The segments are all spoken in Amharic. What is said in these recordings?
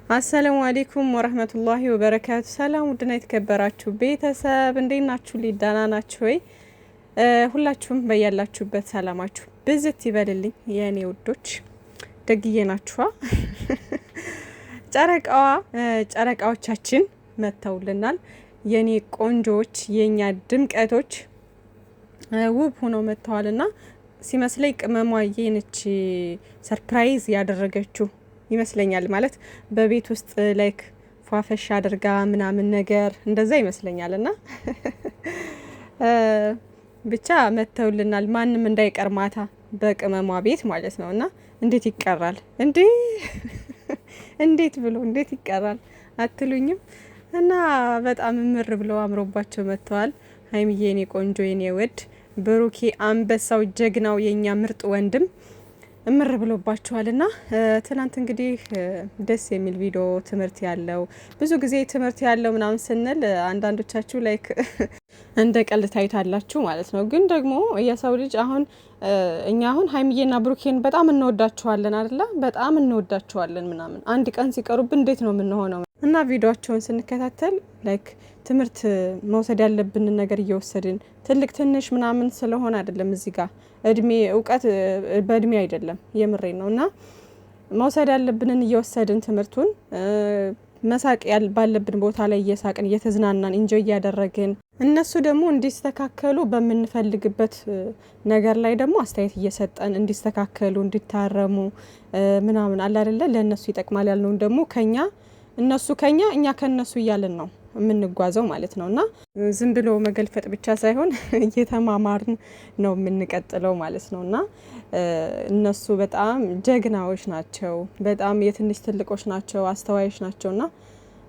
አሰላሙ አለይኩም ወራህመቱላሂ ወበረካቱ። ሰላም ውድና የተከበራችሁ ቤተሰብ እንዴት ናችሁ? ሊዳና ናችሁ ወይ? ሁላችሁም በያላችሁበት ሰላማችሁ ብዝት ይበልልኝ የኔ ውዶች፣ ደግዬ ናችኋ። ጨረቃዎቻችን መተውልናል። የኔ ቆንጆዎች፣ የኛ ድምቀቶች ውብ ሆነው መጥተዋልና ሲመስለኝ ቅመሟ የነች ሰርፕራይዝ ያደረገችው ይመስለኛል። ማለት በቤት ውስጥ ላይክ ፏፈሽ አድርጋ ምናምን ነገር እንደዛ ይመስለኛል። እና ብቻ መተውልናል። ማንም እንዳይቀር ማታ በቅመሟ ቤት ማለት ነው። እና እንዴት ይቀራል እንዴ? እንዴት ብሎ እንዴት ይቀራል አትሉኝም? እና በጣም ምር ብለው አምሮባቸው መጥተዋል። ሀይሚዬ የኔ ቆንጆ የኔ ውድ፣ ብሩኬ አንበሳው ጀግናው የኛ ምርጥ ወንድም እምር ብሎባችኋልና ትናንት እንግዲህ ደስ የሚል ቪዲዮ ትምህርት ያለው ብዙ ጊዜ ትምህርት ያለው ምናምን ስንል አንዳንዶቻችሁ ላይክ እንደ ቀልድ ታይታላችሁ ማለት ነው። ግን ደግሞ የሰው ልጅ አሁን እኛ አሁን ሀይሚዬና ብሩኬን በጣም እንወዳቸዋለን አይደለ? በጣም እንወዳቸዋለን ምናምን አንድ ቀን ሲቀሩብን እንዴት ነው የምንሆነው? እና ቪዲዮቸውን ስንከታተል ላይክ ትምህርት መውሰድ ያለብንን ነገር እየወሰድን ትልቅ ትንሽ ምናምን ስለሆነ አይደለም። እዚህ ጋር እድሜ እውቀት በእድሜ አይደለም፣ የምሬ ነው። እና መውሰድ ያለብንን እየወሰድን ትምህርቱን መሳቅ ባለብን ቦታ ላይ እየሳቅን እየተዝናናን ኢንጆይ እያደረግን እነሱ ደግሞ እንዲስተካከሉ በምንፈልግበት ነገር ላይ ደግሞ አስተያየት እየሰጠን እንዲስተካከሉ እንዲታረሙ ምናምን አለ አይደለ? ለእነሱ ይጠቅማል ያልነውን ደግሞ እነሱ ከኛ እኛ ከነሱ እያልን ነው የምንጓዘው ማለት ነው። እና ዝም ብሎ መገልፈጥ ብቻ ሳይሆን እየተማማርን ነው የምንቀጥለው ማለት ነው። እና እነሱ በጣም ጀግናዎች ናቸው። በጣም የትንሽ ትልቆች ናቸው፣ አስተዋዮች ናቸው። እና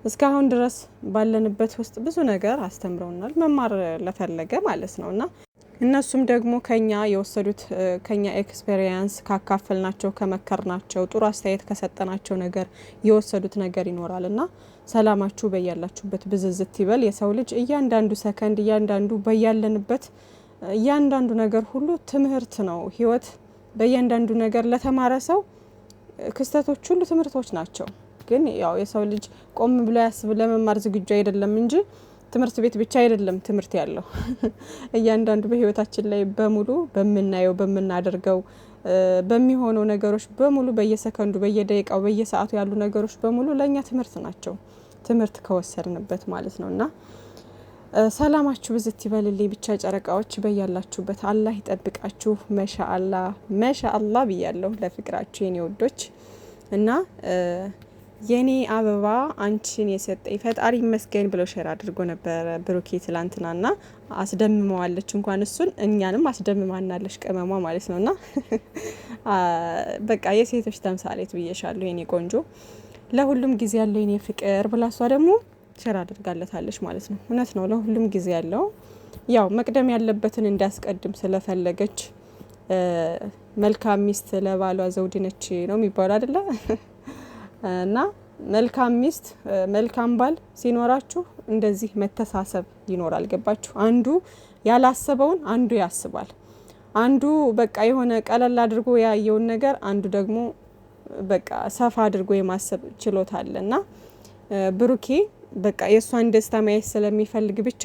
እስካሁን ድረስ ባለንበት ውስጥ ብዙ ነገር አስተምረውናል፣ መማር ለፈለገ ማለት ነው። እና እነሱም ደግሞ ከኛ የወሰዱት ከኛ ኤክስፔሪየንስ ካካፈልናቸው፣ ከመከርናቸው፣ ጥሩ አስተያየት ከሰጠናቸው ነገር የወሰዱት ነገር ይኖራል። እና ሰላማችሁ በያላችሁበት ብዝዝት ይበል። የሰው ልጅ እያንዳንዱ ሰከንድ እያንዳንዱ በያለንበት እያንዳንዱ ነገር ሁሉ ትምህርት ነው። ህይወት በእያንዳንዱ ነገር ለተማረ ሰው ክስተቶች ሁሉ ትምህርቶች ናቸው። ግን ያው የሰው ልጅ ቆም ብሎ ያስብ ለመማር ዝግጁ አይደለም እንጂ ትምህርት ቤት ብቻ አይደለም ትምህርት ያለው። እያንዳንዱ በህይወታችን ላይ በሙሉ በምናየው በምናደርገው በሚሆነው ነገሮች በሙሉ በየሰከንዱ በየደቂቃው በየሰዓቱ ያሉ ነገሮች በሙሉ ለእኛ ትምህርት ናቸው፣ ትምህርት ከወሰድንበት ማለት ነው። እና ሰላማችሁ ብዝት ይበልልኝ። ብቻ ጨረቃዎች በያላችሁበት አላህ ይጠብቃችሁ። መሻአላ ብያለሁ ለፍቅራችሁ የኔ ወዶች። እና የኔ አበባ አንቺን የሰጠኝ ፈጣሪ ይመስገን ብሎ ሼር አድርጎ ነበረ ብሩኬ ትላንትና። ና አስደምመዋለች፣ እንኳን እሱን እኛንም አስደምማናለች ቅመሟ ማለት ነው። እና በቃ የሴቶች ተምሳሌት ብዬሻለሁ የኔ ቆንጆ። ለሁሉም ጊዜ ያለው የኔ ፍቅር ብላ እሷ ደግሞ ሼር አድርጋለታለች ማለት ነው። እውነት ነው፣ ለሁሉም ጊዜ ያለው ያው መቅደም ያለበትን እንዲያስቀድም ስለፈለገች መልካም ሚስት ለባሏ ዘውድ ነች ነው የሚባለው አይደለ? እና መልካም ሚስት መልካም ባል ሲኖራችሁ እንደዚህ መተሳሰብ ይኖራል። ገባችሁ? አንዱ ያላሰበውን አንዱ ያስባል። አንዱ በቃ የሆነ ቀለል አድርጎ ያየውን ነገር አንዱ ደግሞ በቃ ሰፋ አድርጎ የማሰብ ችሎታ አለ። እና ብሩኬ በቃ የእሷን ደስታ ማየት ስለሚፈልግ ብቻ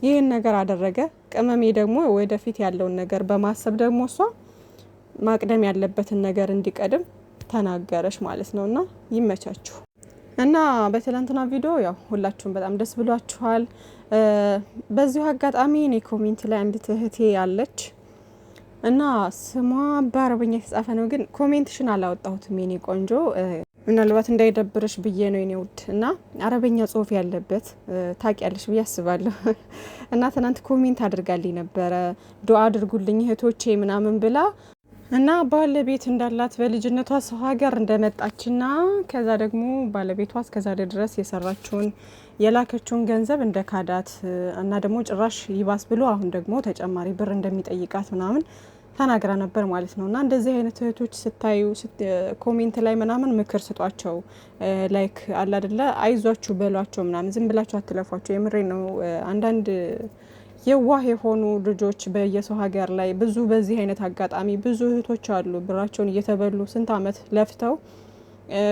ይህን ነገር አደረገ። ቅመሜ ደግሞ ወደፊት ያለውን ነገር በማሰብ ደግሞ እሷ ማቅደም ያለበትን ነገር እንዲቀድም ተናገረች ማለት ነው። እና ይመቻችሁ። እና በትላንትና ቪዲዮ ያው ሁላችሁም በጣም ደስ ብሏችኋል። በዚሁ አጋጣሚ እኔ ኮሜንት ላይ አንዲት እህቴ ያለች እና ስሟ በአረበኛ የተጻፈ ነው፣ ግን ኮሜንትሽን አላወጣሁትም የኔ ቆንጆ፣ ምናልባት እንዳይደብርሽ ብዬ ነው የኔ ውድ። እና አረበኛ ጽሁፍ ያለበት ታውቂያለሽ ብዬ አስባለሁ። እና ትናንት ኮሜንት አድርጋልኝ ነበረ ዱአ አድርጉልኝ እህቶቼ ምናምን ብላ እና ባለቤት እንዳላት በልጅነቷ ሰው ሀገር እንደመጣችና ከዛ ደግሞ ባለቤቷ እስከዛሬ ድረስ የሰራችውን የላከችውን ገንዘብ እንደ ካዳት እና ደግሞ ጭራሽ ይባስ ብሎ አሁን ደግሞ ተጨማሪ ብር እንደሚጠይቃት ምናምን ተናግራ ነበር ማለት ነው። እና እንደዚህ አይነት እህቶች ስታዩ ኮሜንት ላይ ምናምን ምክር ስጧቸው፣ ላይክ አለ አይደለ፣ አይዟችሁ በሏቸው ምናምን፣ ዝም ብላችሁ አትለፏቸው። የምሬ ነው። አንዳንድ የዋህ የሆኑ ልጆች በየሰው ሀገር ላይ ብዙ በዚህ አይነት አጋጣሚ ብዙ እህቶች አሉ ብራቸውን እየተበሉ ስንት አመት ለፍተው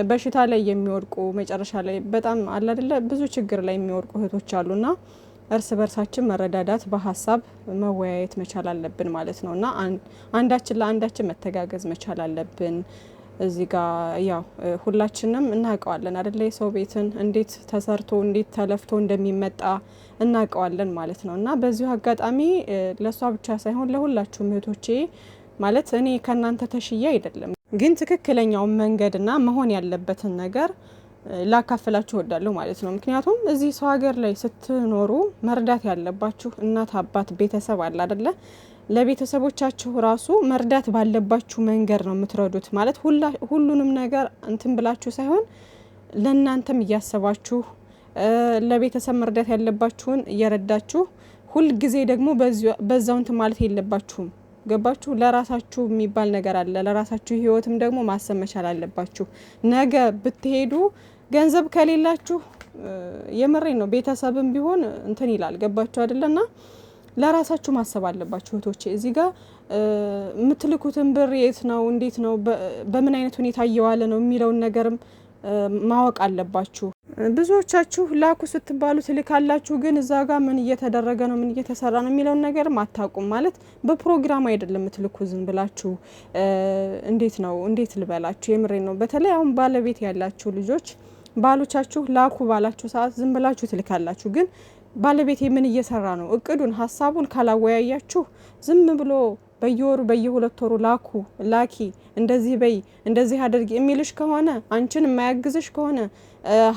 በሽታ ላይ የሚወድቁ መጨረሻ ላይ በጣም አለ አይደለ ብዙ ችግር ላይ የሚወድቁ እህቶች አሉና እርስ በርሳችን መረዳዳት በሀሳብ መወያየት መቻል አለብን ማለት ነውና አንዳችን ለአንዳችን መተጋገዝ መቻል አለብን። እዚህ ጋር ያው ሁላችንም እናውቀዋለን አይደለ የሰው ቤትን እንዴት ተሰርቶ እንዴት ተለፍቶ እንደሚመጣ እናውቀዋለን ማለት ነውና በዚሁ አጋጣሚ ለሷ ብቻ ሳይሆን ለሁላችሁም እህቶቼ ማለት እኔ ከናንተ ተሽዬ አይደለም ግን ትክክለኛውን መንገድና መሆን ያለበትን ነገር ላካፍላችሁ እወዳለሁ ማለት ነው። ምክንያቱም እዚህ ሰው ሀገር ላይ ስትኖሩ መርዳት ያለባችሁ እናት አባት ቤተሰብ አለ አይደለ ለቤተሰቦቻችሁ ራሱ መርዳት ባለባችሁ መንገድ ነው የምትረዱት ማለት ሁሉንም ነገር እንትን ብላችሁ ሳይሆን ለእናንተም እያሰባችሁ ለቤተሰብ መርዳት ያለባችሁን እየረዳችሁ ሁል ጊዜ ደግሞ በዛው እንትን ማለት የለባችሁም። ገባችሁ? ለራሳችሁ የሚባል ነገር አለ። ለራሳችሁ ህይወትም ደግሞ ማሰብ መቻል አለባችሁ። ነገ ብትሄዱ ገንዘብ ከሌላችሁ የምሬ ነው ቤተሰብም ቢሆን እንትን ይላል። ገባችሁ አይደለና ለራሳችሁ ማሰብ አለባችሁ እህቶቼ። እዚህ ጋር የምትልኩትን ብር የት ነው እንዴት ነው በምን አይነት ሁኔታ እየዋለ ነው የሚለውን ነገርም ማወቅ አለባችሁ። ብዙዎቻችሁ ላኩ ስትባሉ ትልካላችሁ፣ ግን እዛ ጋር ምን እየተደረገ ነው ምን እየተሰራ ነው የሚለውን ነገር አታውቁም። ማለት በፕሮግራም አይደለም የምትልኩ ዝም ብላችሁ እንዴት ልበላችሁ የምሬ ነው። በተለይ አሁን ባለቤት ያላችሁ ልጆች ባሎቻችሁ ላኩ ባላችሁ ሰዓት ዝም ብላችሁ ትልካላችሁ። ግን ባለቤቴ ምን እየሰራ ነው እቅዱን ሀሳቡን ካላወያያችሁ ዝም ብሎ በየወሩ በየሁለት ወሩ ላኪ እንደዚህ በይ እንደዚህ አድርጊ የሚልሽ ከሆነ አንቺን የማያግዝሽ ከሆነ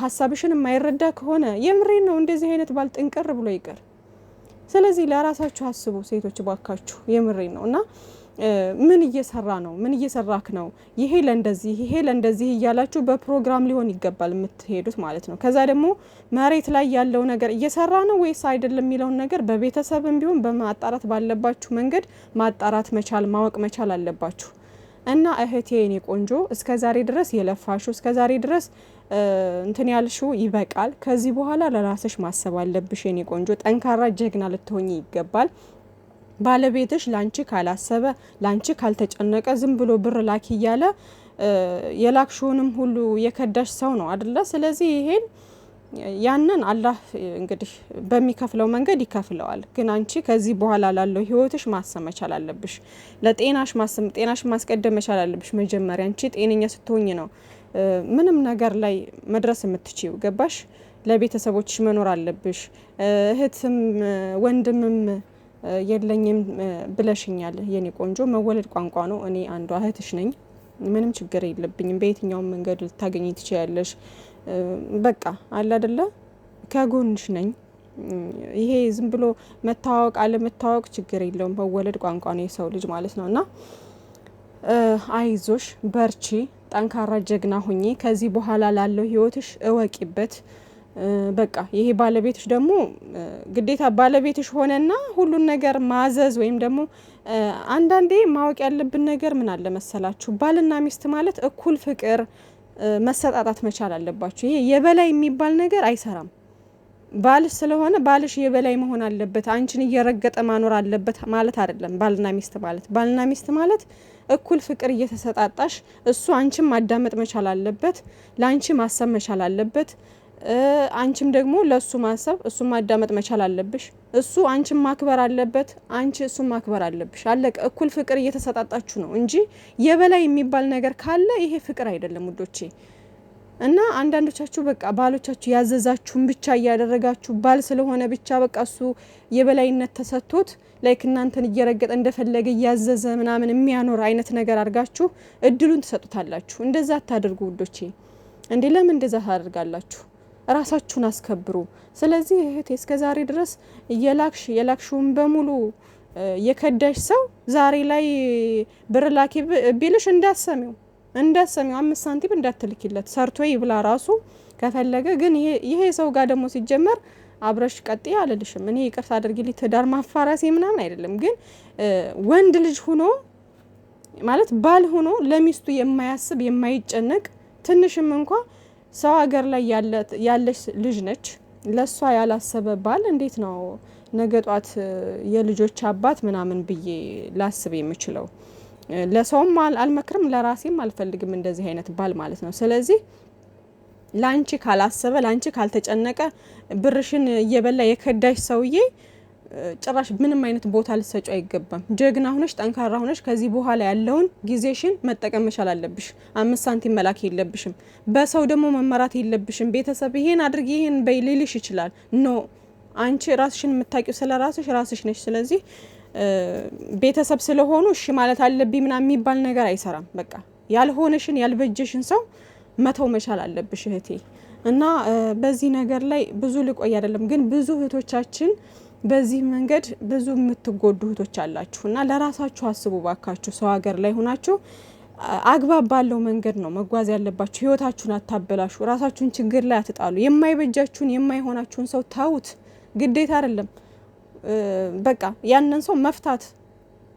ሀሳብሽን የማይረዳ ከሆነ የምሬ ነው እንደዚህ አይነት ባል ጥንቅር ብሎ ይቀር። ስለዚህ ለራሳችሁ አስቡ ሴቶች ባካችሁ የምሬ ነው። እና ምን እየሰራ ነው ምን እየሰራክ ነው ይሄ ለእንደዚህ እያላችሁ በፕሮግራም ሊሆን ይገባል የምትሄዱት ማለት ነው። ከዛ ደግሞ መሬት ላይ ያለው ነገር እየሰራ ነው ወይስ አይደለም የሚለውን ነገር በቤተሰብም ቢሆን በማጣራት ባለባችሁ መንገድ ማጣራት ማወቅ መቻል አለባችሁ። እና እህቴ የኔ ቆንጆ እስከዛሬ ድረስ የለፋሹ እስከዛሬ ድረስ እንትን ያልሽው ይበቃል። ከዚህ በኋላ ለራስሽ ማሰብ አለብሽ የኔ ቆንጆ። ጠንካራ ጀግና ልትሆኚ ይገባል። ባለቤትሽ ላንቺ ካላሰበ ላንቺ ካልተጨነቀ ዝም ብሎ ብር ላኪ እያለ የላክሽውንም ሁሉ የከዳሽ ሰው ነው አይደለ? ስለዚህ ይሄን ያንን አላህ እንግዲህ በሚከፍለው መንገድ ይከፍለዋል። ግን አንቺ ከዚህ በኋላ ላለው ህይወትሽ ማሰብ መቻል አለብሽ። ለጤናሽ ማስቀደም መቻል አለብሽ። መጀመሪያ አንቺ ጤነኛ ስትሆኝ ነው ምንም ነገር ላይ መድረስ የምትችይው። ገባሽ? ለቤተሰቦችሽ መኖር አለብሽ። እህትም ወንድምም የለኝም ብለሽኛል የኔ ቆንጆ። መወለድ ቋንቋ ነው። እኔ አንዷ እህትሽ ነኝ። ምንም ችግር የለብኝም። በየትኛውም መንገድ ልታገኝ ትችያለሽ። በቃ አለ አይደለ ከጎንሽ ነኝ። ይሄ ዝም ብሎ መታወቅ አለመታወቅ ችግር የለውም። መወለድ ቋንቋ ነው የሰው ልጅ ማለት ነውና አይዞሽ፣ በርቺ፣ ጠንካራ ጀግና ሁኚ። ከዚህ በኋላ ላለው ህይወትሽ እወቂበት። በቃ ይሄ ባለቤትሽ ደግሞ ግዴታ ባለቤትሽ ሆነና ሁሉን ነገር ማዘዝ ወይም ደግሞ አንዳንዴ ማወቅ ያለብን ነገር ምን አለ መሰላችሁ፣ ባልና ሚስት ማለት እኩል ፍቅር መሰጣጣት መቻል አለባችሁ። ይሄ የበላይ የሚባል ነገር አይሰራም። ባልሽ ስለሆነ ባልሽ የበላይ መሆን አለበት፣ አንቺን እየረገጠ ማኖር አለበት ማለት አይደለም። ባልና ሚስት ማለት እኩል ፍቅር እየተሰጣጣሽ እሱ አንቺን ማዳመጥ መቻል አለበት፣ ለአንቺ ማሰብ መቻል አለበት። አንቺም ደግሞ ለሱ ማሰብ እሱ ማዳመጥ መቻል አለብሽ። እሱ አንቺን ማክበር አለበት፣ አንቺ እሱ ማክበር አለብሽ። አለቀ። እኩል ፍቅር እየተሰጣጣችሁ ነው እንጂ የበላይ የሚባል ነገር ካለ ይሄ ፍቅር አይደለም ውዶቼ። እና አንዳንዶቻችሁ በቃ ባሎቻችሁ ያዘዛችሁን ብቻ እያደረጋችሁ ባል ስለሆነ ብቻ በቃ እሱ የበላይነት ተሰጥቶት ላይክ እናንተን እየረገጠ እንደፈለገ እያዘዘ ምናምን የሚያኖር አይነት ነገር አድርጋችሁ እድሉን ትሰጡታላችሁ። እንደዛ አታድርጉ ውዶቼ። እንዴ ለምን እንደዛ ታደርጋላችሁ? ራሳችሁን አስከብሩ። ስለዚህ እህቴ እስከዛሬ ድረስ የላክሽውን በሙሉ የከዳሽ ሰው ዛሬ ላይ ብር ላኪ ቢልሽ እንዳሰሚው 5 ሳንቲም እንዳትልኪለት። ሰርቶ ይብላ ራሱ ከፈለገ። ግን ይሄ ሰው ጋር ደግሞ ሲጀመር አብረሽ ቀጥይ አልልሽም። እኔ ይቅርታ አድርጊልኝ ትዳር ማፋራሴ ምናምን አይደለም። ግን ወንድ ልጅ ሆኖ ማለት ባል ሆኖ ለሚስቱ የማያስብ የማይጨነቅ ትንሽም እንኳ ሰው ሀገር ላይ ያለች ልጅ ነች፣ ለሷ ያላሰበ ባል እንዴት ነው ነገ ጧት የልጆች አባት ምናምን ብዬ ላስብ የምችለው? ለሰውም አልመክርም ለራሴም አልፈልግም እንደዚህ አይነት ባል ማለት ነው። ስለዚህ ላንቺ ካላሰበ ላንቺ ካልተጨነቀ ብርሽን እየበላ የከዳሽ ሰውዬ ጭራሽ ምንም አይነት ቦታ ልትሰጪው አይገባም። ጀግና ሆነሽ ጠንካራ ሆነሽ ከዚህ በኋላ ያለውን ጊዜሽን መጠቀም መቻል አለብሽ። 5 ሳንቲም መላክ የለብሽም። በሰው ደግሞ መመራት የለብሽም። ቤተሰብ ይሄን አድርጊ ይሄን በይ ሊልሽ ይችላል። ኖ አንቺ ራስሽን የምታውቂው ስለ ራስሽ ነሽ። ስለዚህ ቤተሰብ ስለሆኑ እሺ ማለት አለብኝ ምናምን የሚባል ነገር አይሰራም። በቃ ያልሆነሽን ያልበጀሽን ሰው መተው መቻል አለብሽ እህቴ። እና በዚህ ነገር ላይ ብዙ ልቆይ አይደለም፣ ግን ብዙ እህቶቻችን በዚህ መንገድ ብዙ የምትጎዱ እህቶች አላችሁ እና ለራሳችሁ አስቡ ባካችሁ። ሰው ሀገር ላይ ሆናችሁ አግባብ ባለው መንገድ ነው መጓዝ ያለባችሁ። ህይወታችሁን አታበላሹ። ራሳችሁን ችግር ላይ አትጣሉ። የማይበጃችሁን የማይሆናችሁን ሰው ተውት። ግዴታ አይደለም በቃ ያንን ሰው መፍታት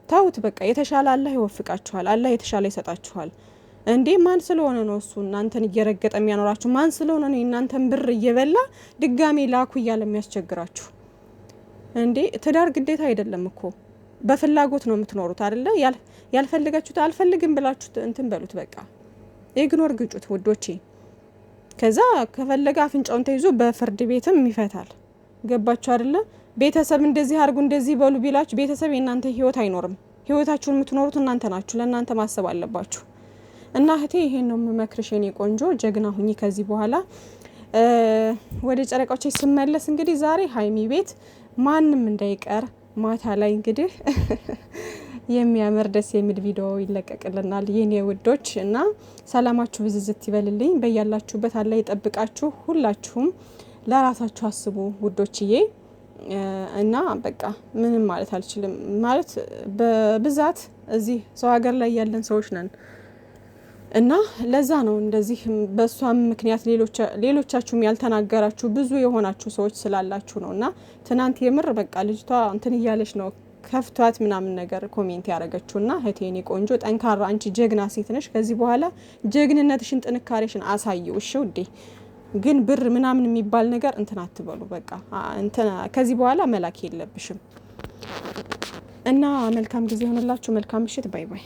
ተውት። በቃ የተሻለ አላህ ይወፍቃችኋል። አላህ የተሻለ ይሰጣችኋል። እንዴ ማን ስለሆነ ነው እሱ እናንተን እየረገጠ የሚያኖራችሁ? ማን ስለሆነ ነው እናንተን ብር እየበላ ድጋሜ ላኩ እያለ የሚያስቸግራችሁ? እንዴ ትዳር ግዴታ አይደለም እኮ በፍላጎት ነው የምትኖሩት አይደለ? ያልፈልጋችሁት አልፈልግም ብላችሁ እንትን በሉት። በቃ ኢግኖር ግጩት ውዶቼ። ከዛ ከፈለገ አፍንጫውን ተይዞ በፍርድ ቤትም ይፈታል። ገባችሁ አይደለ? ቤተሰብ እንደዚህ አድርጉ እንደዚህ በሉ ቢላችሁ ቤተሰብ የእናንተ ህይወት አይኖርም። ህይወታችሁን የምትኖሩት እናንተ ናችሁ። ለእናንተ ማሰብ አለባችሁ። እና እህቴ ይሄን ነው የምመክርሽ የኔ ቆንጆ። ጀግና ሁኚ ከዚህ በኋላ። ወደ ጨረቃዎች ስመለስ እንግዲህ ዛሬ ሀይሚ ቤት ማንም እንዳይቀር ማታ ላይ እንግዲህ የሚያምር ደስ የሚል ቪዲዮ ይለቀቅልናል የኔ ውዶች። እና ሰላማችሁ ብዝዝት ይበልልኝ በያላችሁበት። አላህ ይጠብቃችሁ። ሁላችሁም ለራሳችሁ አስቡ ውዶችዬ። እና በቃ ምንም ማለት አልችልም። ማለት በብዛት እዚህ ሰው ሀገር ላይ ያለን ሰዎች ነን እና ለዛ ነው እንደዚህ በሷም ምክንያት ሌሎቻችሁም ያልተናገራችሁ ብዙ የሆናችሁ ሰዎች ስላላችሁ ነው። እና ትናንት የምር በቃ ልጅቷ እንትን እያለች ነው ከፍቷት ምናምን ነገር ኮሜንት ያደረገችውና እህቴ የኔ ቆንጆ ጠንካራ አንቺ ጀግና ሴት ነሽ። ከዚህ በኋላ ጀግንነትሽን ጥንካሬሽን አሳይው እሺ ውዴ። ግን ብር ምናምን የሚባል ነገር እንትን አትበሉ። በቃ እንትን ከዚህ በኋላ መላክ የለብሽም። እና መልካም ጊዜ ሆነላችሁ። መልካም ምሽት። ባይ ባይ።